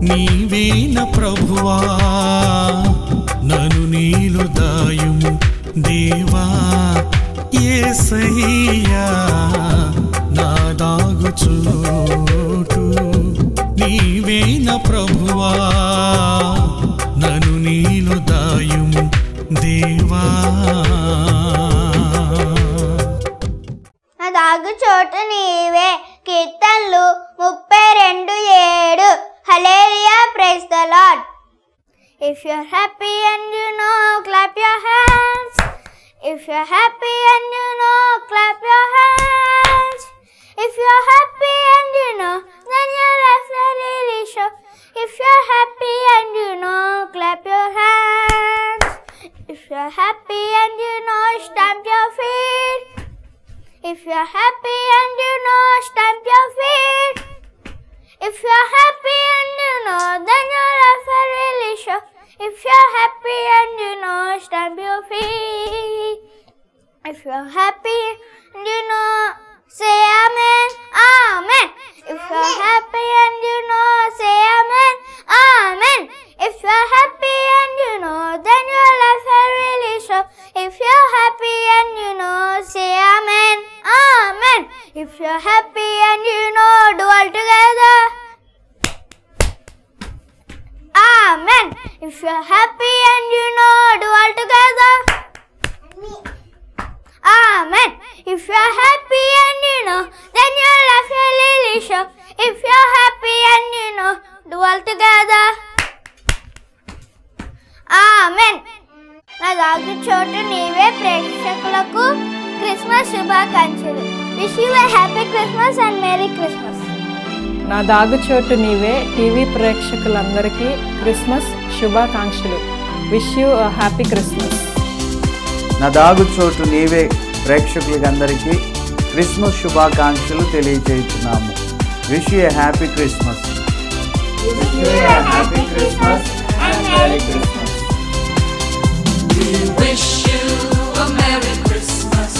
నీవేన ప్రభువా నన్ను నీలో దాయుము దేవా యేసయ్యా నా దాగుచోటు నీవేన ప్రభువా నన్ను నీలో దాయుము దేవా నా దాగుచోటు నీవే. కీర్తనలు 32:7. Hallelujah, praise the lord. If you're happy and you know, clap your hands. If you're happy and you know, clap your hands. If you're happy and you know, then your life will really show. If you're happy and you know, clap your hands. If you're happy and you know, stamp your feet. If you're happy and you know, stamp your feet. If you're happy and you know, then your life will really show. If you're happy and you know, stamp your feet. If you're happy and you know, say amen, amen. If you're happy and you know, say amen, amen. If you're happy and you know, then your life will really show. If you're happy and you know, say amen, amen. If you're happy and you know, do all together. Amen. If you're happy and you know, do all together. Amen. If you're happy and you know, then your life will really show. If you're happy and you know, do all together. Amen. నా దాగుచోటు నీవే ప్రేక్షకులకు Christmas శుభాకాంక్షలు. Wish you a happy Christmas and merry Christmas. నా దాగుచోటు నీవే TV ప్రేక్షకులందరికీ Christmas శుభాకాంక్షలు. Wish you happy Christmas. నా దాగుచోటు నీవే ప్రేక్షకులందరికీ క్రిస్మస్ శుభాకాంక్షలు తెలియజేస్తున్నాము. Wish you happy Christmas. Happy Christmas and merry Christmas. We wish you a Merry Christmas.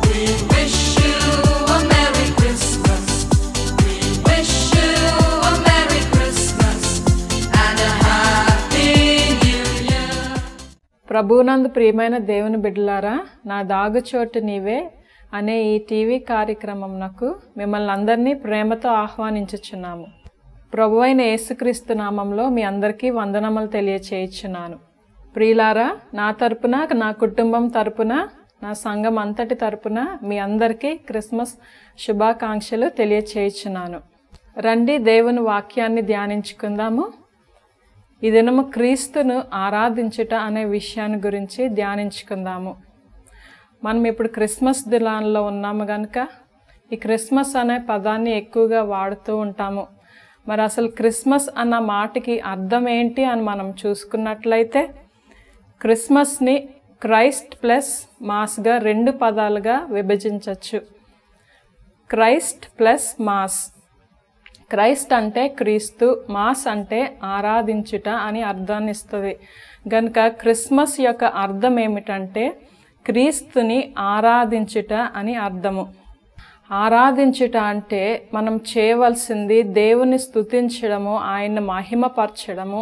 We wish you a Merry Christmas. We wish you a Merry Christmas and a Happy New Year. ప్రభువునందు ప్రియమైన దేవుని బిడ్డలారా, నా దాగుచోటు నీవే అనే ఈ TV కార్యక్రమంనకు మిమ్మల్ని అందరినీ ప్రేమతో ఆహ్వానించుచున్నాము. ప్రభువైన యేసుక్రీస్తు నామంలో మీ అందరికీ వందనములు తెలియచేయుచున్నాను. ప్రియులారా, నా తరపున, నా కుటుంబం తరపున, నా సంఘం అంతటి తరపున మీ అందరికీ క్రిస్మస్ శుభాకాంక్షలు తెలియచేయుచున్నాను. రండి దేవుని వాక్యాన్ని ధ్యానించుకుందాము. ఈ దినము క్రీస్తును ఆరాధించుట అనే విషయాన్ని గురించి ధ్యానించుకుందాము. మనం ఇప్పుడు క్రిస్మస్ దినాల్లో ఉన్నాము కనుక ఈ క్రిస్మస్ అనే పదాన్ని ఎక్కువగా వాడుతూ ఉంటాము. మరి అసలు క్రిస్మస్ అన్న మాటకి అర్థం ఏంటి అని మనం చూసుకున్నట్లయితే, క్రిస్మస్ని క్రైస్ట్ ప్లస్ మాస్గా 2 పదాలుగా విభజించవచ్చు. Christ plus mass. క్రైస్ట్ అంటే క్రీస్తు, మాస్ అంటే ఆరాధించుట అని అర్థాన్ని ఇస్తుంది. కనుక క్రిస్మస్ యొక్క అర్థం ఏమిటంటే క్రీస్తుని ఆరాధించుట అని అర్థము. ఆరాధించుట అంటే మనం చేయవలసింది దేవుని స్తుతించడము, ఆయన మహిమపరచడము,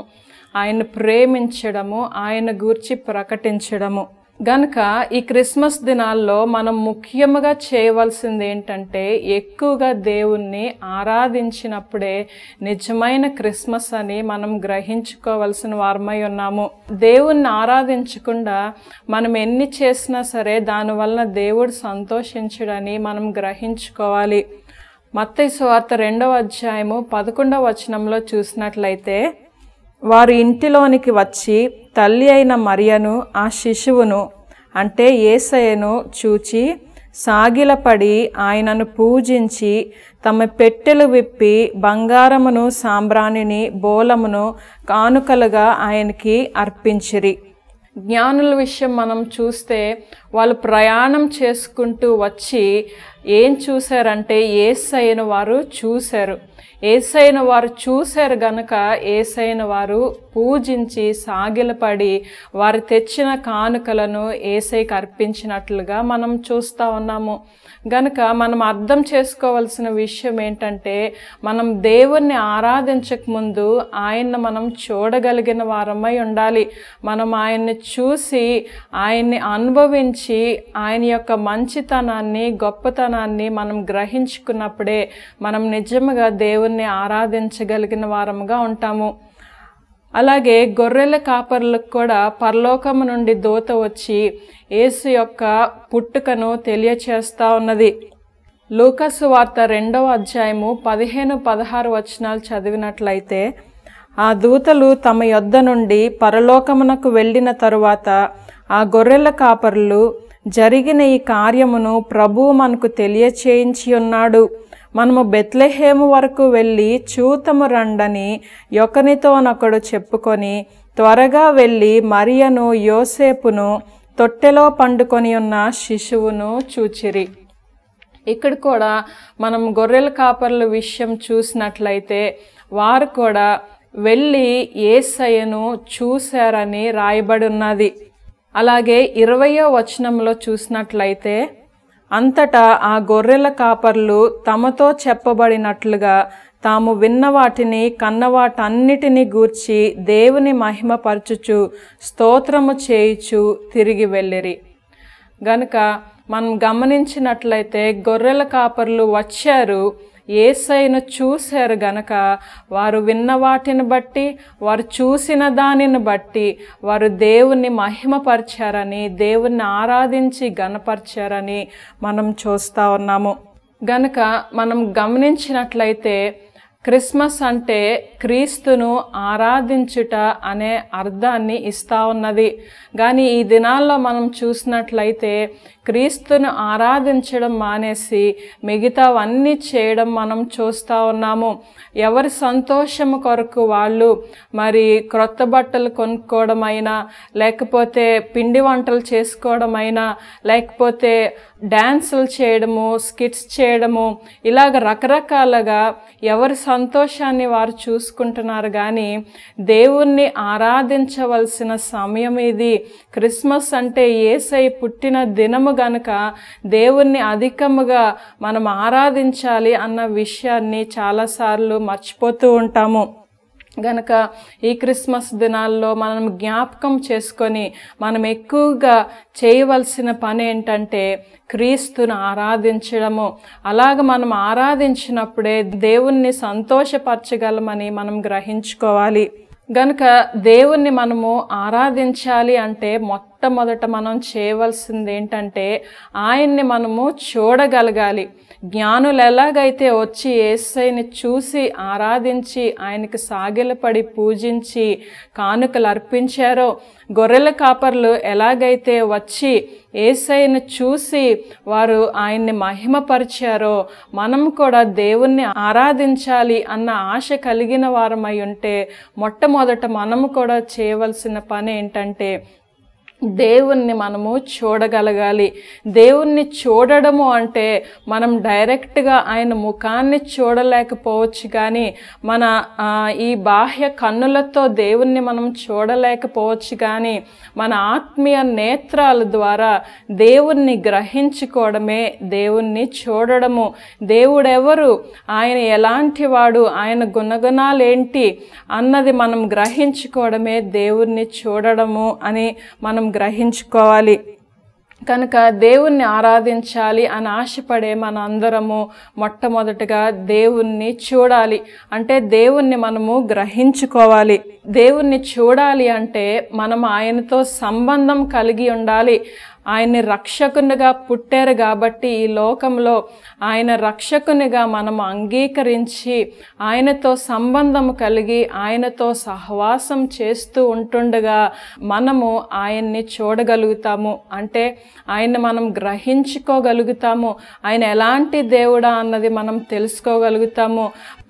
ఆయన ప్రేమించడము, ఆయన గూర్చి ప్రకటించడము. గనుక ఈ క్రిస్మస్ దినాల్లో మనం ముఖ్యంగా చేయవలసింది ఏంటంటే ఎక్కువగా దేవుణ్ణి ఆరాధించినప్పుడే నిజమైన క్రిస్మస్ అని మనం గ్రహించుకోవాల్సిన వారమై ఉన్నాము. దేవుణ్ణి ఆరాధించకుండా మనం ఎన్ని చేసినా సరే దానివల్ల దేవుడు సంతోషించడని మనం గ్రహించుకోవాలి. మత్తయి సువార్త 2వ అధ్యాయము 11వ వచనంలో చూసినట్లయితే, వారు ఇంటిలోనికి వచ్చి తల్లి అయిన మరియను ఆ శిశువును అంటే యేసయ్యను చూచి సాగిలపడి ఆయనను పూజించి తమ పెట్టెలు విప్పి బంగారమును సాంబ్రాణిని బోలమును కానుకలుగా ఆయనకి అర్పించిరి. జ్ఞానుల విషయం మనం చూస్తే వాళ్ళు ప్రయాణం చేసుకుంటూ వచ్చి ఏం చూశారంటే యేసయ్యను వారు చూశారు. యేసయ్యను వారు చూశారు గనుక యేసయ్యను వారు పూజించి సాగిలపడి వారు తెచ్చిన కానుకలను యేసయ్యకు అర్పించినట్లుగా మనం చూస్తూ ఉన్నాము. గనుక మనం అర్థం చేసుకోవాల్సిన విషయం ఏంటంటే మనం దేవుణ్ణి ఆరాధించక ముందు ఆయన్ని మనం చూడగలిగిన వారమై ఉండాలి. మనం ఆయన్ని చూసి ఆయన్ని అనుభవించి ఆయన యొక్క మంచితనాన్ని గొప్పతనాన్ని మనం గ్రహించుకున్నప్పుడే మనం నిజంగా దేవుణ్ణి ఆరాధించగలిగిన వారముగా ఉంటాము. అలాగే గొర్రెల కాపరులకు కూడా పరలోకము నుండి దూత వచ్చి యేసు యొక్క పుట్టుకను తెలియచేస్తూ ఉన్నది. లూకాసు వార్త 2వ అధ్యాయము 15-16 వచనాలు చదివినట్లయితే, ఆ దూతలు తమ యొద్ద నుండి పరలోకమునకు వెళ్ళిన తరువాత ఆ గొర్రెల కాపరులు, జరిగిన ఈ కార్యమును ప్రభువు మనకు తెలియచేయించి ఉన్నాడు. మనము బెత్లెహేము వరకు వెళ్ళి చూతము రండని ఒకనితోనొకడు చెప్పుకొని త్వరగా వెళ్ళి మరియను యోసేపును తొట్టెలో పండుకొని ఉన్న శిశువును చూచిరి. ఇక్కడ కూడా మనం గొర్రెల కాపర్ల విషయం చూసినట్లయితే వారు కూడా వెళ్ళి యేసయ్యను చూశారని రాయబడి ఉన్నది. అలాగే 20వ వచనంలో చూసినట్లయితే, అంతటా ఆ గొర్రెల కాపర్లు తమతో చెప్పబడినట్లుగా తాము విన్న వాటిని కన్నవాటన్నిటినీ గూర్చి దేవుని మహిమపరచుచు స్తోత్రము చేయుచు తిరిగి వెళ్ళిరి. గనుక మనం గమనించినట్లయితే గొర్రెల కాపర్లు వచ్చారు, యేసయ్యను చూశారు గనక వారు విన్న వాటిని బట్టి, వారు చూసిన దానిని బట్టి వారు దేవుణ్ణి మహిమపరిచారని, దేవుణ్ణి ఆరాధించి గణపరిచారని మనం చూస్తూ ఉన్నాము. గనక మనం గమనించినట్లయితే క్రిస్మస్ అంటే క్రీస్తును ఆరాధించుట అనే అర్థాన్ని ఇస్తూ ఉన్నది. కానీ ఈ దినాల్లో మనం చూసినట్లయితే క్రీస్తును ఆరాధించడం మానేసి మిగతావన్నీ చేయడం మనం చూస్తూ ఉన్నాము. ఎవరి సంతోషము కొరకు వాళ్ళు మరి క్రొత్త బట్టలు కొనుక్కోవడమైనా, లేకపోతే పిండి వంటలు చేసుకోవడమైనా, లేకపోతే డ్యాన్సులు చేయడము, స్కిట్స్ చేయడము, ఇలాగ రకరకాలుగా ఎవరి సంతోషాన్ని వారు చూసుకుంటున్నారు. కానీ దేవుణ్ణి ఆరాధించవలసిన సమయం ఇది. క్రిస్మస్ అంటే యేసయ్య పుట్టిన దినము గనుక దేవుణ్ణి అధికముగా మనం ఆరాధించాలి అన్న విషయాన్ని చాలాసార్లు మర్చిపోతూ ఉంటాము. గనక ఈ క్రిస్మస్ దినాల్లో మనం జ్ఞాపకం చేసుకొని మనం ఎక్కువగా చేయవలసిన పని ఏంటంటే క్రీస్తును ఆరాధించడము. అలాగ మనం ఆరాధించినప్పుడే దేవుణ్ణి సంతోషపరచగలమని మనం గ్రహించుకోవాలి. గనుక దేవుణ్ణి మనము ఆరాధించాలి అంటే మొట్టమొదట మనం చేయవలసింది ఏంటంటే ఆయన్ని మనము చూడగలగాలి. జ్ఞానులు ఎలాగైతే వచ్చి యేసయ్యని చూసి ఆరాధించి ఆయనకి సాగిలపడి పూజించి కానుకలు అర్పించారో, గొర్రెల కాపర్లు ఎలాగైతే వచ్చి యేసయ్యను చూసి వారు ఆయన్ని మహిమపరిచారో, మనం కూడా దేవుణ్ణి ఆరాధించాలి అన్న ఆశ కలిగిన వారమై ఉంటే మొట్టమొదట మనము కూడా చేయవలసిన పని ఏంటంటే దేవుణ్ణి మనము చూడగలగాలి. దేవుణ్ణి చూడడము అంటే మనం డైరెక్ట్గా ఆయన ముఖాన్ని చూడలేకపోవచ్చు, కానీ మన ఈ బాహ్య కన్నులతో దేవుణ్ణి మనం చూడలేకపోవచ్చు, కానీ మన ఆత్మీయ నేత్రాల ద్వారా దేవుణ్ణి గ్రహించుకోవడమే దేవుణ్ణి చూడడము. దేవుడెవరు, ఆయన ఎలాంటి వాడు, ఆయన గుణగుణాలేంటి అన్నది మనం గ్రహించుకోవడమే దేవుణ్ణి చూడడము అని మనం గ్రహించుకోవాలి. కనుక దేవుణ్ణి ఆరాధించాలి అని ఆశపడే మన అందరము మొట్టమొదటిగా దేవుణ్ణి చూడాలి. అంటే దేవుణ్ణి మనము గ్రహించుకోవాలి. దేవుణ్ణి చూడాలి అంటే మనం ఆయనతో సంబంధం కలిగి ఉండాలి. ఆయన్ని రక్షకునిగా పుట్టారు కాబట్టి ఈ లోకంలో ఆయన రక్షకునిగా మనం అంగీకరించి ఆయనతో సంబంధం కలిగి ఆయనతో సహవాసం చేస్తూ ఉంటుండగా మనము ఆయన్ని చూడగలుగుతాము. అంటే ఆయన్ని మనం గ్రహించుకోగలుగుతాము. ఆయన ఎలాంటి దేవుడా అన్నది మనం తెలుసుకోగలుగుతాము.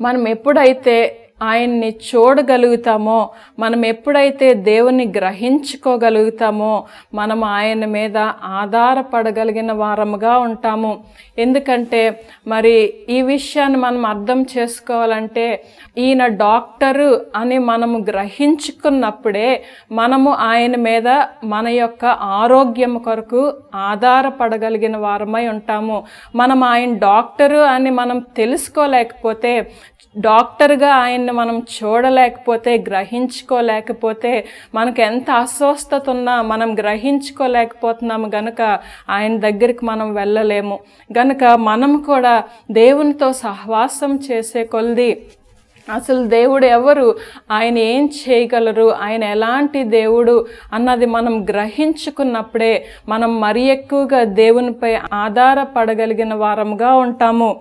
మనం ఎప్పుడైతే ఆయన్ని చూడగలుగుతామో, మనం ఎప్పుడైతే దేవుని గ్రహించుకోగలుగుతామో మనం ఆయన మీద ఆధారపడగలిగిన వారముగా ఉంటాము. ఎందుకంటే మరి ఈ విషయాన్ని మనం అర్థం చేసుకోవాలంటే ఈయన డాక్టరు అని మనము గ్రహించుకున్నప్పుడే మనము ఆయన మీద మన యొక్క ఆరోగ్యం కొరకు ఆధారపడగలిగిన వారమై ఉంటాము. మనం ఆయన డాక్టరు అని మనం తెలుసుకోలేకపోతే, డాక్టర్గా ఆయన్ని మనం చూడలేకపోతే, గ్రహించుకోలేకపోతే, మనకు ఎంత అస్వస్థత ఉన్నా మనం గ్రహించుకోలేకపోతున్నాము గనుక ఆయన దగ్గరికి మనం వెళ్ళలేము. గనుక మనం కూడా దేవునితో సహవాసం చేసే కొలది అసలు దేవుడు ఎవరు, ఆయన ఏం చేయగలరు, ఆయన ఎలాంటి దేవుడు అన్నది మనం గ్రహించుకున్నప్పుడే మనం మరి ఎక్కువగా దేవునిపై ఆధారపడగలిగిన వారముగా ఉంటాము.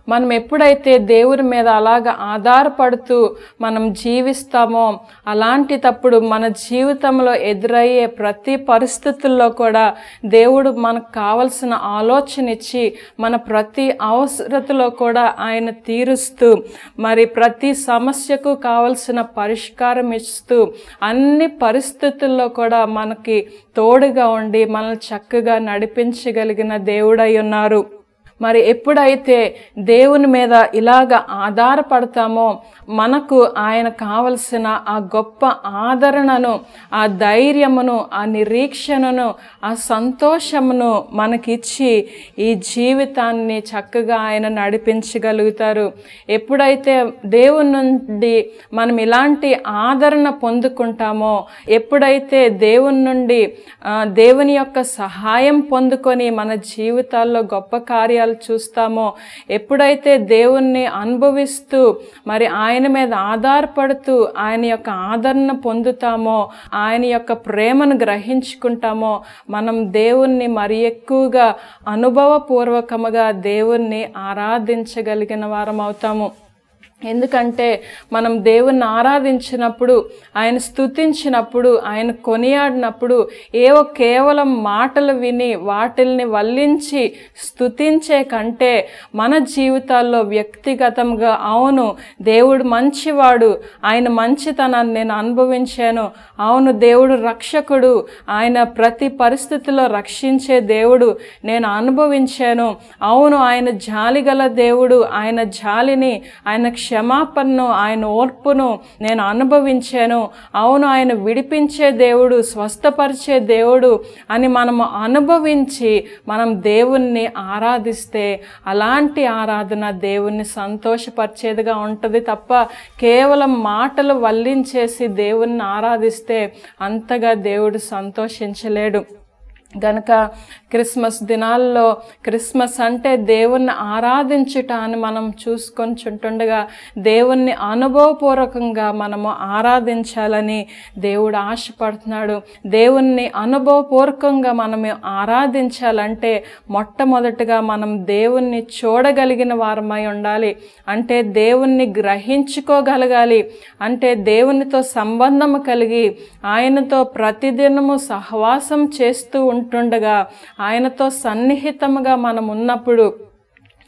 మనం ఎప్పుడైతే దేవుని మీద అలాగ ఆధారపడుతూ మనం జీవిస్తామో, అలాంటి తప్పుడు మన జీవితంలో ఎదురయ్యే ప్రతి పరిస్థితుల్లో కూడా దేవుడు మనకు కావలసిన ఆలోచన ఇచ్చి మన ప్రతి అవసరతలో కూడా ఆయన తీరుస్తూ, మరి ప్రతి సమస్యకు కావలసిన పరిష్కారం ఇస్తూ, అన్ని పరిస్థితుల్లో కూడా మనకి తోడుగా ఉండి మనల్ని చక్కగా నడిపించగలిగిన దేవుడై ఉన్నారు. మరి ఎప్పుడైతే దేవుని మీద ఇలాగ ఆధారపడతామో మనకు ఆయన కావలసిన ఆ గొప్ప ఆదరణను, ఆ ధైర్యమును, ఆ నిరీక్షణను, ఆ సంతోషమును మనకిచ్చి ఈ జీవితాన్ని చక్కగా ఆయన నడిపించగలుగుతారు. ఎప్పుడైతే దేవుని నుండి మనం ఇలాంటి ఆదరణ పొందుకుంటామో, ఎప్పుడైతే దేవుని నుండి దేవుని యొక్క సహాయం పొందుకొని మన జీవితాల్లో గొప్ప కార్యాలు చూస్తామో, ఎప్పుడైతే దేవుణ్ణి అనుభవిస్తూ మరి ఆయన మీద ఆధారపడుతూ ఆయన యొక్క ఆదరణ పొందుతామో, ఆయన యొక్క ప్రేమను గ్రహించుకుంటామో, మనం దేవుణ్ణి మరి ఎక్కువగా అనుభవపూర్వకముగా దేవుణ్ణి ఆరాధించగలిగిన వారం అవుతాము. ఎందుకంటే మనం దేవుణ్ణి ఆరాధించినప్పుడు, ఆయన స్తుతించినప్పుడు, ఆయన కొనియాడినప్పుడు కేవలం మాటలు విని వాటిల్ని వల్లించి స్తుతించే కంటే మన జీవితాల్లో వ్యక్తిగతంగా అవును దేవుడు మంచివాడు, ఆయన మంచితనాన్ని నేను అనుభవించాను, అవును దేవుడు రక్షకుడు, ఆయన ప్రతి పరిస్థితిలో రక్షించే దేవుడు నేను అనుభవించాను, అవును ఆయన జాలిగల దేవుడు, ఆయన జాలిని, ఆయన క్షమాపణను, ఆయన ఓర్పును నేను అనుభవించాను, అవును ఆయన విడిపించే దేవుడు, స్వస్థపరిచే దేవుడు అని మనము అనుభవించి మనం దేవుణ్ణి ఆరాధిస్తే అలాంటి ఆరాధన దేవుణ్ణి సంతోషపరిచేదిగా ఉంటుంది తప్ప కేవలం మాటలు వల్లించేసి దేవుణ్ణి ఆరాధిస్తే అంతగా దేవుడు సంతోషించలేడు. గనక క్రిస్మస్ దినాల్లో క్రిస్మస్ అంటే దేవుణ్ణి ఆరాధించుట అని మనం చూసుకొని చుంటుండగా దేవుణ్ణి అనుభవపూర్వకంగా మనము ఆరాధించాలని దేవుడు ఆశపడుతున్నాడు. దేవుణ్ణి అనుభవపూర్వకంగా మనము ఆరాధించాలంటే మొట్టమొదటిగా మనం దేవుణ్ణి చూడగలిగిన వారమై ఉండాలి. అంటే దేవుణ్ణి గ్రహించుకోగలగాలి. అంటే దేవునితో సంబంధం కలిగి ఆయనతో ప్రతిదినము సహవాసం చేస్తూ ఉంటుండగా ఆయనతో సన్నిహితముగా మనం ఉన్నప్పుడు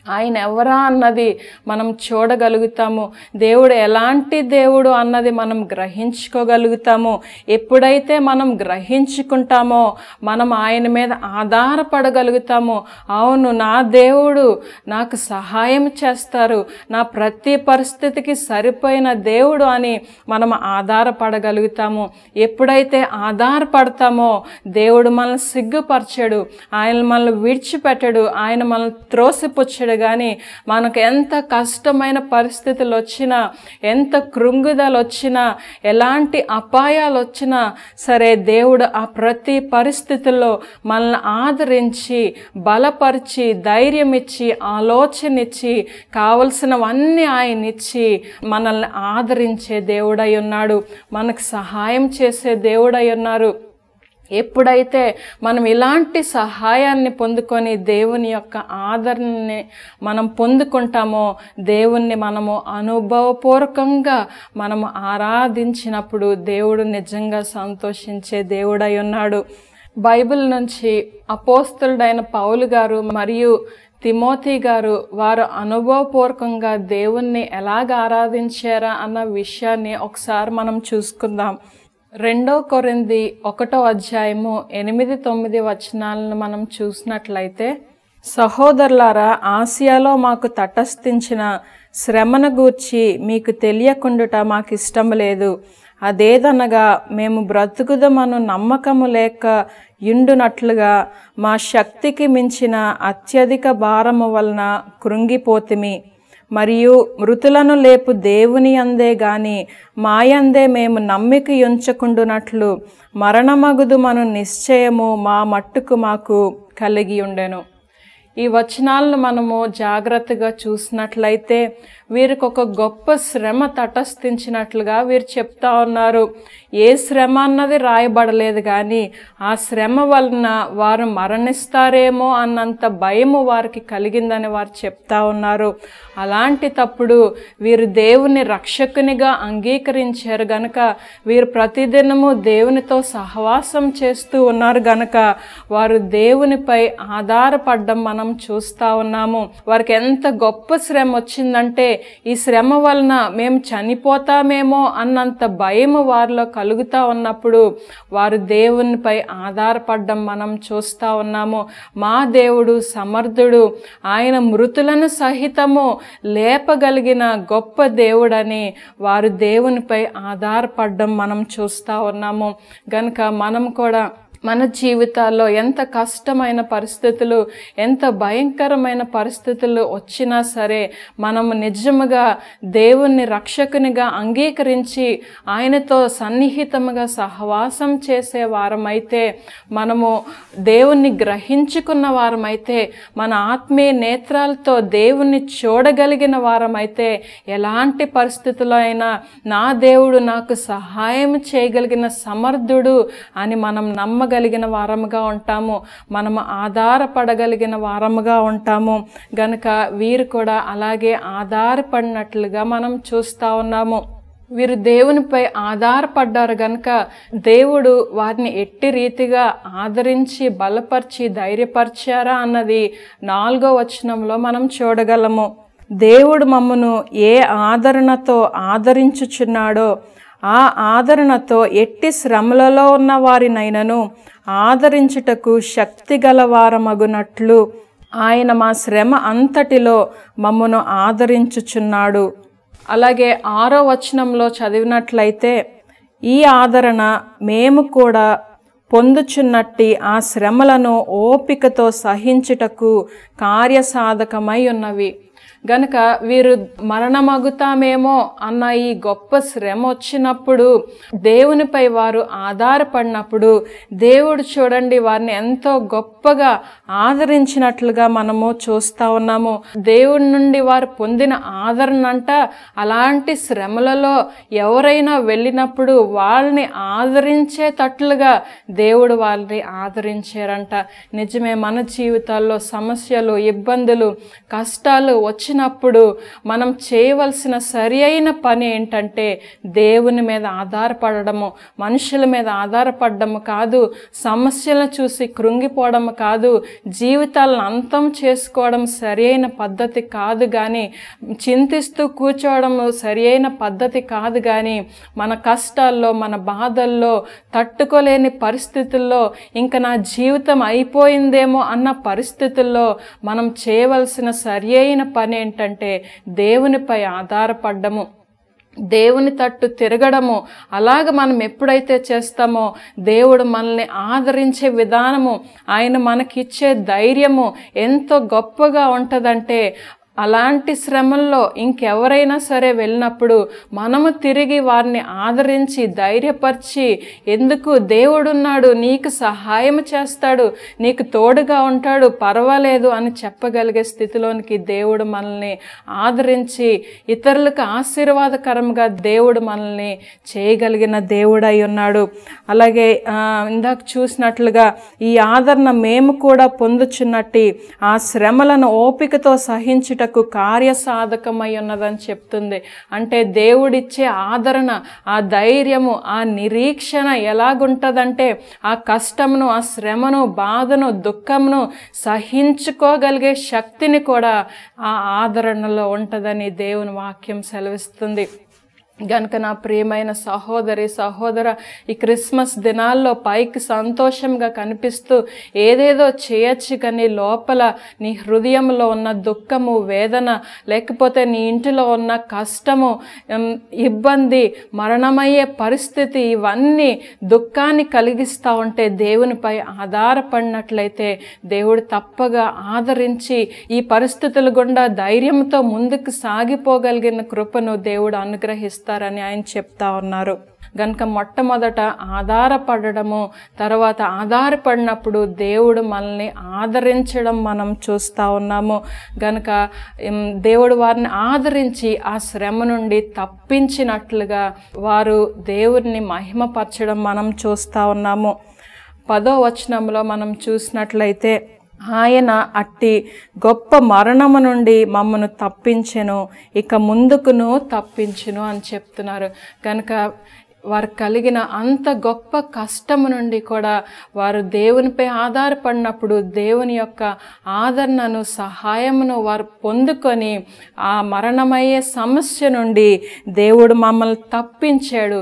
ఆయన ఎవరా అన్నది మనం చూడగలుగుతాము. దేవుడు ఎలాంటి దేవుడు అన్నది మనం గ్రహించుకోగలుగుతాము. ఎప్పుడైతే మనం గ్రహించుకుంటామో మనం ఆయన మీద ఆధారపడగలుగుతాము. అవును నా దేవుడు నాకు సహాయం చేస్తారు, నా ప్రతి పరిస్థితికి సరిపోయిన దేవుడు అని మనం ఆధారపడగలుగుతాము. ఎప్పుడైతే ఆధారపడతామో దేవుడు మనల్ని సిగ్గుపరచడు, ఆయన మనల్ని విడిచిపెట్టడు, ఆయన మనల్ని త్రోసిపుచ్చడు. కానీ మనకు ఎంత కష్టమైన పరిస్థితులు వచ్చినా, ఎంత కృంగుదలు వచ్చినా, ఎలాంటి అపాయాలు వచ్చినా సరే దేవుడు ఆ ప్రతి పరిస్థితుల్లో మనల్ని ఆదరించి బలపరిచి ధైర్యం ఇచ్చి ఆలోచన ఇచ్చి కావలసినవన్నీ ఆయన ఇచ్చి మనల్ని ఆదరించే దేవుడై ఉన్నాడు, మనకు సహాయం చేసే దేవుడై ఉన్నారు. ఎప్పుడైతే మనం ఇలాంటి సహాయాన్ని పొందుకొని దేవుని యొక్క ఆదరణని మనం పొందుకుంటామో, దేవుణ్ణి మనము అనుభవపూర్వకంగా మనము ఆరాధించినప్పుడు దేవుడు నిజంగా సంతోషించే దేవుడై ఉన్నాడు. బైబిల్ నుంచి అపోస్తలుడైన పౌలు గారు మరియు తిమోతి గారు వారు అనుభవపూర్వకంగా దేవుణ్ణి ఎలాగ ఆరాధించారా అన్న విషయాన్ని ఒకసారి మనం చూసుకుందాం. 2 కొరింథీ 1వ అధ్యాయము 8-9 వచనాలను మనం చూసినట్లయితే, సహోదరులారా, ఆసియాలో మాకు తటస్థించిన శ్రమను గూర్చి మీకు తెలియకుండుట మాకు ఇష్టం లేదు. అదేదనగా మేము బ్రతుకుదమను నమ్మకము లేక యుండునట్లుగా మా శక్తికి మించిన అత్యధిక భారము వలన కృంగిపోతిమి. మరియు మృతులను లేపు దేవుని అందే గాని మాయందే మేము నమ్మిక ఉంచకుండునట్లు మరణమగుదు మను నిశ్చయము మా మట్టుకు మాకు కలిగి ఉండెను. ఈ వచనాలను మనము జాగ్రత్తగా చూసినట్లయితే వీరికి ఒక గొప్ప శ్రమ తటస్థించినట్లుగా వీరు చెప్తా ఉన్నారు. ఏ శ్రమ అన్నది రాయబడలేదు, కానీ ఆ శ్రమ వలన వారు మరణిస్తారేమో అన్నంత భయము వారికి కలిగిందని వారు చెప్తా ఉన్నారు. అలాంటి తప్పుడు వీరు దేవుని రక్షకునిగా అంగీకరించారు గనక, వీరు ప్రతిదినము దేవునితో సహవాసం చేస్తూ ఉన్నారు గనక వారు దేవునిపై ఆధారపడ్డం మనం చూస్తా ఉన్నాము. వారికి ఎంత గొప్ప శ్రమ వచ్చిందంటే ఈ శ్రమ వలన మేము చనిపోతామేమో అన్నంత భయము వారిలో కలుగుతా ఉన్నప్పుడు వారు దేవునిపై ఆధారపడ్డం మనం చూస్తా ఉన్నాము. మా దేవుడు సమర్థుడు, ఆయన మృతులను సహితము లేపగలిగిన గొప్ప దేవుడని వారు దేవునిపై ఆధారపడ్డం మనం చూస్తా ఉన్నాము. గనుక మనం కూడా మన జీవితాల్లో ఎంత కష్టమైన పరిస్థితులు, ఎంత భయంకరమైన పరిస్థితులు వచ్చినా సరే మనము నిజముగా దేవుణ్ణి రక్షకునిగా అంగీకరించి ఆయనతో సన్నిహితముగా సహవాసం చేసే వారమైతే, మనము దేవుణ్ణి గ్రహించుకున్న వారమైతే, మన ఆత్మీయ నేత్రాలతో దేవుణ్ణి చూడగలిగిన వారమైతే, ఎలాంటి పరిస్థితుల్లో అయినా నా దేవుడు నాకు సహాయం చేయగలిగిన సమర్థుడు అని మనం నమ్మగలిగిన వారముగా ఉంటాము. మనము ఆధారపడగలిగిన వారముగా ఉంటాము. గనుక వీరు కూడా అలాగే ఆధారపడినట్లుగా మనం చూస్తా ఉన్నాము. వీరు దేవునిపై ఆధారపడ్డారు గనుక దేవుడు వారిని ఎట్టి రీతిగా ఆదరించి బలపరిచి ధైర్యపరిచారా అన్నది 4వ వచనంలో మనం చూడగలము. దేవుడు మమ్మను ఏ ఆదరణతో ఆదరించుచున్నాడో ఆ ఆదరణతో ఎట్టి శ్రమలలో ఉన్న వారినైనను ఆదరించుటకు శక్తి గలవారమగునట్లు ఆయన మా శ్రమ అంతటిలో మమ్మను ఆదరించుచున్నాడు. అలాగే 6వ వచనంలో చదివినట్లయితే, ఈ ఆదరణ మేము కూడా పొందుచున్నట్టి ఆ శ్రమలను ఓపికతో సహించుటకు కార్యసాధకమై ఉన్నవి. గనక వీరు మరణమగుతామేమో అన్న ఈ గొప్ప శ్రమ వచ్చినప్పుడు దేవునిపై వారు ఆధారపడినప్పుడు దేవుడు చూడండి వారిని ఎంతో గొప్పగా ఆదరించినట్లుగా మనము చూస్తా ఉన్నాము. దేవుడి నుండి వారు పొందిన ఆదరణ అంట, అలాంటి శ్రమలలో ఎవరైనా వెళ్ళినప్పుడు వాళ్ళని ఆదరించేటట్లుగా దేవుడు వాళ్ళని ఆదరించారంట. నిజమే, మన జీవితాల్లో సమస్యలు, ఇబ్బందులు, కష్టాలు వచ్చినప్పుడు మనం చేయవలసిన సరి అయిన పని ఏంటంటే దేవుని మీద ఆధారపడము, మనుషుల మీద ఆధారపడము కాదు, సమస్యలను చూసి కృంగిపోవడం కాదు, జీవితాలను అంతం చేసుకోవడం సరి అయిన పద్ధతి కాదు. కానీ చింతిస్తూ కూర్చోవడం సరి అయిన పద్ధతి కాదు. కానీ మన కష్టాల్లో, మన బాధల్లో, తట్టుకోలేని పరిస్థితుల్లో, ఇంకా నా జీవితం అయిపోయిందేమో అన్న పరిస్థితుల్లో మనం చేయవలసిన సరి అయిన పని ఏంటంటే దేవునిపై ఆధారపడ్డము, దేవుని తట్టు తిరగడము. అలాగ మనం ఎప్పుడైతే చేస్తామో దేవుడు మనల్ని ఆదరించే విధానము, ఆయన మనకిచ్చే ధైర్యము ఎంతో గొప్పగా ఉంటుందంటే, అలాంటి శ్రమల్లో ఇంకెవరైనా సరే వెళ్ళినప్పుడు మనము తిరిగి వారిని ఆదరించి ధైర్యపరిచి, ఎందుకు దేవుడున్నాడు, నీకు సహాయం చేస్తాడు, నీకు తోడుగా ఉంటాడు, పర్వాలేదు అని చెప్పగలిగే స్థితిలోనికి దేవుడు మనల్ని ఆదరించి ఇతరులకు ఆశీర్వాదకరంగా దేవుడు మనల్ని చేయగలిగిన దేవుడై ఉన్నాడు. అలాగే ఇందాక చూసినట్లుగా ఈ ఆదరణ మేము కూడా పొందుచున్నట్టి ఆ శ్రమలను ఓపికతో సహించుట రక్షించుటకు కార్యసాధకమై ఉన్నదని చెప్తుంది. అంటే దేవుడిచ్చే ఆదరణ, ఆ ధైర్యము, ఆ నిరీక్షణ ఎలాగుంటుందంటే ఆ కష్టమును, ఆ శ్రమను, బాధను, దుఃఖమును సహించుకోగలిగే శక్తిని కూడా ఆ ఆదరణలో ఉంటుందని దేవుని వాక్యం సెలవిస్తుంది. గనుక నా ప్రియమైన సహోదరి సహోదర, ఈ క్రిస్మస్ దినాల్లో పైకి సంతోషంగా కనిపిస్తూ ఏదేదో చేయొచ్చు, కానీ లోపల నీ హృదయంలో ఉన్న దుఃఖము, వేదన, లేకపోతే నీ ఇంటిలో ఉన్న కష్టము, ఇబ్బంది, మరణమయ్యే పరిస్థితి, ఇవన్నీ దుఃఖాన్ని కలిగిస్తూ ఉంటే దేవునిపై ఆధారపడినట్లయితే దేవుడు తప్పగా ఆదరించి ఈ పరిస్థితుల గుండా ధైర్యంతో ముందుకు సాగిపోగలిగిన కృపను దేవుడు అనుగ్రహిస్తారని ఆయన చెప్తా ఉన్నారు. గనుక మొట్టమొదట ఆధారపడము, తర్వాత ఆధారపడినప్పుడు దేవుడు మనల్ని ఆదరించడం మనం చూస్తూ ఉన్నాము. గనుక దేవుడు వారిని ఆదరించి ఆ శ్రమ నుండి తప్పించినట్లుగా వారు దేవుడిని మహిమపరచడం మనం చూస్తూ ఉన్నాము. 10వ వచనంలో మనం చూసినట్లయితే ఆయన అట్టి గొప్ప మరణము నుండి మమ్మను తప్పించెను, ఇక ముందుకును తప్పించును అని చెప్తున్నారు. కనుక వారు కలిగిన అంత గొప్ప కష్టము నుండి కూడా వారు దేవునిపై ఆధారపడినప్పుడు దేవుని యొక్క ఆదరణను, సహాయమును వారు పొందుకొని ఆ మరణమయ్యే సమస్య నుండి దేవుడు మమ్మల్ని తప్పించాడు.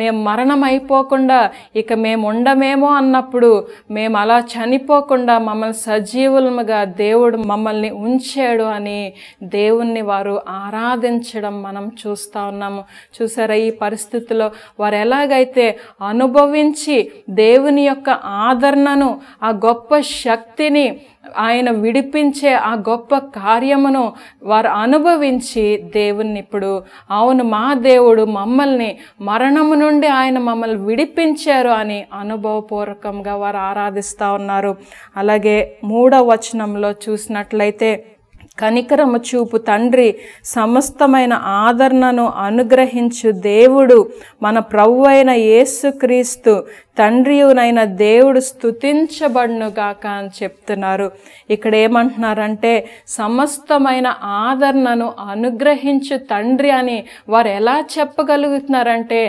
మేము మరణం అయిపోకుండా ఇక మేము ఉండమేమో అన్నప్పుడు మేము అలా చనిపోకుండా మమ్మల్ని సజీవులుగా దేవుడు మమ్మల్ని ఉంచాడు అని దేవుణ్ణి వారు ఆరాధించడం మనం చూస్తూ ఉన్నాము. చూసారా, ఈ పరిస్థితిలో వారు ఎలాగైతే అనుభవించి దేవుని యొక్క ఆదరణను, ఆ గొప్ప శక్తిని, ఆయన విడిపించే ఆ గొప్ప కార్యమును వారు అనుభవించి దేవుణ్ణి ఇప్పుడు అవును మా దేవుడు మమ్మల్ని మరణము నుండి ఆయన మమ్మల్ని విడిపించారు అని అనుభవపూర్వకంగా వారు ఆరాధిస్తూ ఉన్నారు. అలాగే 3వ వచనంలో చూసినట్లయితే కనికరము చూపు తండ్రి, సమస్తమైన ఆదరణను అనుగ్రహించు దేవుడు, మన ప్రభువైన యేసుక్రీస్తు తండ్రియునైన దేవుడు స్తుతించబడునుగాక అని చెప్తున్నారు. ఇక్కడ ఏమంటున్నారంటే సమస్తమైన ఆదరణను అనుగ్రహించు తండ్రి అని వారు ఎలా చెప్పగలుగుతున్నారంటే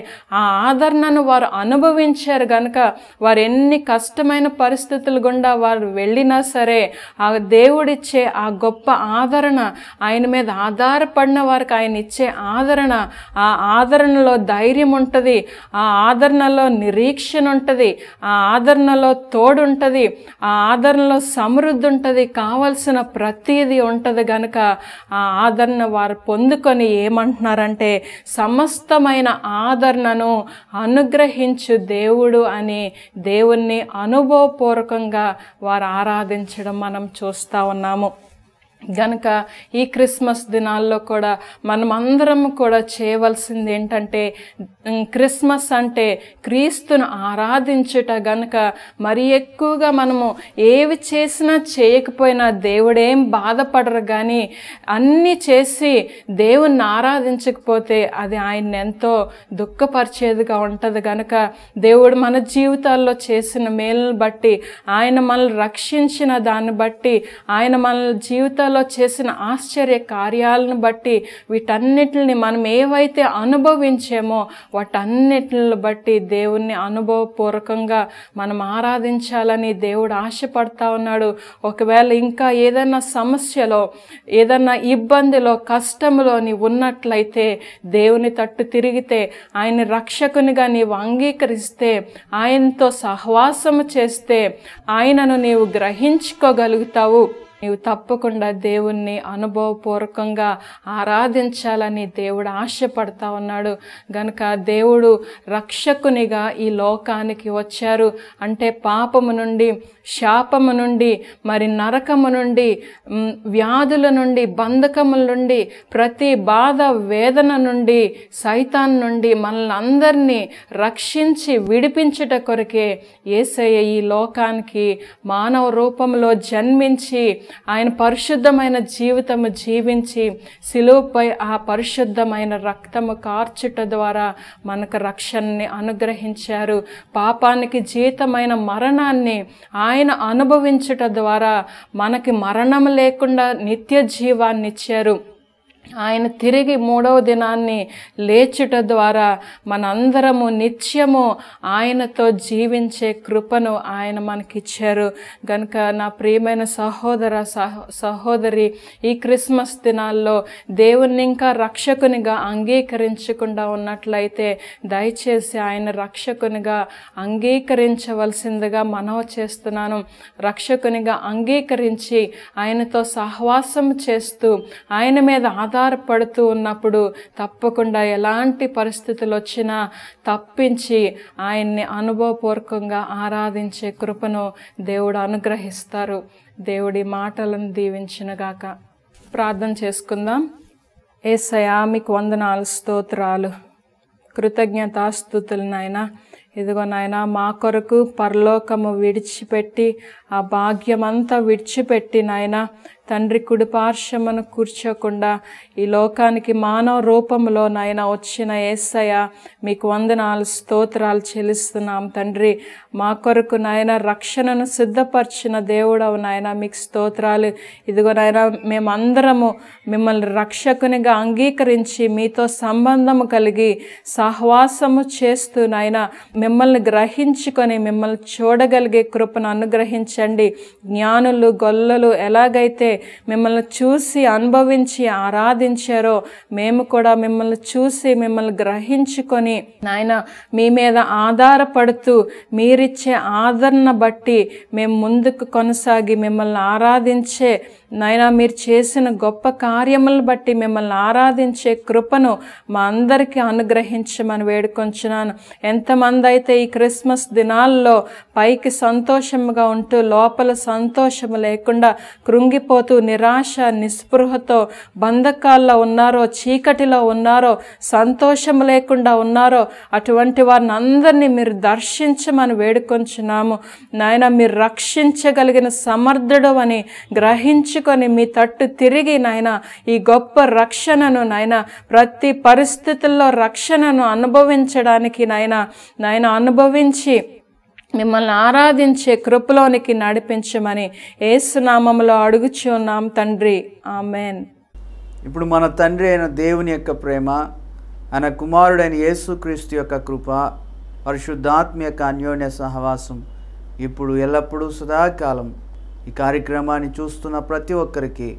ఆ ఆదరణను వారు అనుభవించారు గనుక వారు ఎన్ని కష్టమైన పరిస్థితులు గుండా వారు వెళ్ళినా సరే ఆ దేవుడిచ్చే ఆ గొప్ప ఆదరణ, ఆయన మీద ఆధారపడిన వారికి ఆయన ఇచ్చే ఆదరణ, ఆ ఆదరణలో ధైర్యం ఉంటుంది, ఆ ఆదరణలో నిరీక్షణ ఉంటుంది, ఆ ఆదరణలో తోడు ఉంటుంది, ఆ ఆదరణలో సమృద్ధి ఉంటుంది, కావలసిన ప్రతిదీ ఉంటుంది. గనుక ఆ ఆదరణ వారు పొందుకొని ఏమంటున్నారంటే సమస్తమైన ఆదరణను అనుగ్రహించు దేవుడు అని దేవుణ్ణి అనుభవపూర్వకంగా వారు ఆరాధించడం మనం చూస్తూ ఉన్నాము. గనుక ఈ క్రిస్మస్ దినాల్లో కూడా మనం అందరం కూడా చేయవలసింది ఏంటంటే క్రిస్మస్ అంటే క్రీస్తును ఆరాధించుట. గనుక మరి ఎక్కువగా మనము ఏవి చేసినా చేయకపోయినా దేవుడేం బాధపడరు, కానీ అన్నీ చేసి దేవుణ్ణి ఆరాధించకపోతే అది ఆయన్ని ఎంతో దుఃఖపరిచేదిగా ఉంటుంది. గనుక దేవుడు మన జీవితాల్లో చేసిన మేలును బట్టి, ఆయన మనల్ని రక్షించిన దాన్ని బట్టి, ఆయన మన జీవితాల్లో చేసిన ఆశ్చర్య కార్యాలను బట్టి, వీటన్నిటిని మనం ఏవైతే అనుభవించామో వాటన్నిటిని బట్టి దేవుణ్ణి అనుభవపూర్వకంగా మనం ఆరాధించాలని దేవుడు ఆశపడతా ఉన్నాడు. ఒకవేళ ఇంకా ఏదైనా సమస్యలో, ఏదైనా ఇబ్బందిలో, కష్టంలో నీవు ఉన్నట్లయితే దేవుని తట్టు తిరిగితే, ఆయన రక్షకునిగా నీవు అంగీకరిస్తే, ఆయనతో సహవాసము చేస్తే ఆయనను నీవు గ్రహించుకోగలుగుతావు. నీవు తప్పకుండా దేవుణ్ణి అనుభవపూర్వకంగా ఆరాధించాలని దేవుడు ఆశపడతా ఉన్నాడు. గనుక దేవుడు రక్షకునిగా ఈ లోకానికి వచ్చారు. అంటే పాపము నుండి, శాపము నుండి, మరి నరకము నుండి, వ్యాధుల నుండి, బంధకముల నుండి, ప్రతి బాధ వేదన నుండి, సైతాన్ నుండి మనల్ని అందరినీ రక్షించి విడిపించుట కొరకే యేసయ్య ఈ లోకానికి మానవ రూపంలో జన్మించి ఆయన పరిశుద్ధమైన జీవితము జీవించి శిలువపై ఆ పరిశుద్ధమైన రక్తము కార్చుట ద్వారా మనకు రక్షణని అనుగ్రహించారు. పాపానికి జీతమైన మరణాన్ని ఆయన అనుభవించుట ద్వారా మనకి మరణం లేకుండా నిత్య జీవాన్ని ఇచ్చారు. ఆయన తిరిగి 3వ దినాన్ని లేచుట ద్వారా మనందరము నిత్యము ఆయనతో జీవించే కృపను ఆయన మనకిచ్చారు. గనుక నా ప్రియమైన సహోదరి ఈ క్రిస్మస్ దినాల్లో దేవుణ్ణి ఇంకా రక్షకునిగా అంగీకరించకుండా ఉన్నట్లయితే దయచేసి ఆయన రక్షకునిగా అంగీకరించవలసిందిగా మనవి చేస్తున్నాను. రక్షకునిగా అంగీకరించి ఆయనతో సహవాసం చేస్తూ ఆయన మీద ఆధారపడుతూ ఉన్నప్పుడు తప్పకుండా ఎలాంటి పరిస్థితులు వచ్చినా తప్పించి ఆయన్ని అనుభవపూర్వకంగా ఆరాధించే కృపను దేవుడు అనుగ్రహిస్తారు. దేవుడి మాటలను దీవించునుగాక. ప్రార్థన చేసుకుందాం. యేసయ్యా మీకు వందనాలు, స్తోత్రాలు, కృతజ్ఞతాస్తుతులు నాయనా. ఇదిగో నాయనా మా కొరకు పరలోకము విడిచిపెట్టి ఆ భాగ్యమంతా విడిచిపెట్టి నాయనా తండ్రి కుడిపార్శ్వమున కూర్చోకుండా ఈ లోకానికి మానవ రూపంలో నాయన వచ్చిన యేసయ్య మీకు వందనాలు, స్తోత్రాలు చెల్లిస్తున్నాం తండ్రి. మా కొరకు నాయన రక్షణను సిద్ధపరిచిన దేవుడవు నాయన మీకు స్తోత్రాలు. ఇదిగో నాయన మేమందరము మిమ్మల్ని రక్షకునిగా అంగీకరించి మీతో సంబంధము కలిగి సహవాసము చేస్తూ నాయన మిమ్మల్ని గ్రహించుకొని మిమ్మల్ని చూడగలిగే కృపను అనుగ్రహించండి. జ్ఞానులు గొల్లలు ఎలాగైతే మిమ్మల్ని చూసి అనుభవించి ఆరాధించారో మేము కూడా మిమ్మల్ని చూసి మిమ్మల్ని గ్రహించుకొని నాయన మీ మీద ఆధారపడుతూ మీరిచ్చే ఆదరణ బట్టి మేము ముందుకు కొనసాగి మిమ్మల్ని ఆరాధించే నాయన మీరు చేసిన గొప్ప కార్యములను బట్టి మిమ్మల్ని ఆరాధించే కృపను మా అందరికీ అనుగ్రహించమని వేడుకొంచున్నాను. ఎంతమంది అయితే ఈ క్రిస్మస్ దినాల్లో పైకి సంతోషముగా ఉంటూ లోపల సంతోషము లేకుండా కృంగిపోతూ నిరాశ నిస్పృహతో బంధకాల్లో ఉన్నారో, చీకటిలో ఉన్నారో, సంతోషం లేకుండా ఉన్నారో అటువంటి వారిని అందరినీ మీరు దర్శించమని వేడుకొంచున్నాము. నాయన మీరు రక్షించగలిగిన సమర్థుడు అని గ్రహించుకొని మీ తట్టు తిరిగి నాయన ఈ గొప్ప రక్షణను నాయన ప్రతి పరిస్థితుల్లో రక్షణను అనుభవించడానికి నాయన అనుభవించి మిమ్మల్ని ఆరాధించే కృపలోనికి నడిపించమని యేసు నామములో అడుగుచున్నాం తండ్రి, ఆమెన్. ఇప్పుడు మన తండ్రి అయిన దేవుని యొక్క ప్రేమ, ఆయన కుమారుడైన యేసుక్రీస్తు యొక్క కృప, పరిశుద్ధాత్మ యొక్క అన్యోన్య సహవాసం ఇప్పుడు ఎల్లప్పుడూ సదాకాలం ఈ కార్యక్రమాన్ని చూస్తున్న ప్రతి ఒక్కరికి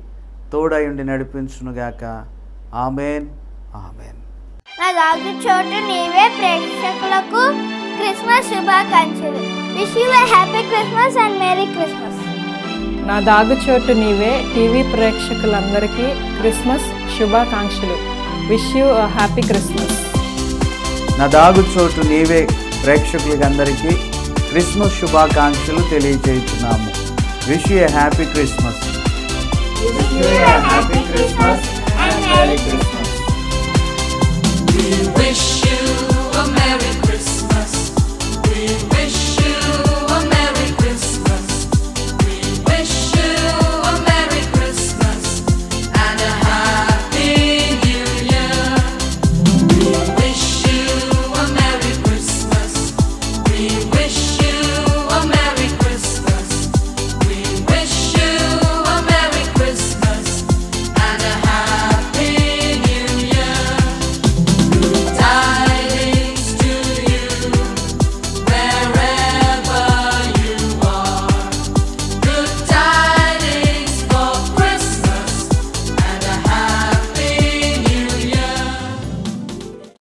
తోడై ఉండి నడిపించునుగాక. Amen, amen. నా దాగు చోటు నీవే ప్రేక్షకులకు క్రిస్మస్ శుభాకాంక్షలు. Wish you a happy Christmas and merry Christmas. నా దాగుచోటు నీవే టీవీ ప్రేక్షకులందరికీ క్రిస్మస్ శుభాకాంక్షలు. Wish you happy Christmas. నా దాగుచోటు నీవే ప్రేక్షకులందరికీ క్రిస్మస్ శుభాకాంక్షలు తెలియజేస్తున్నాము. Wish you a happy Christmas. We wish you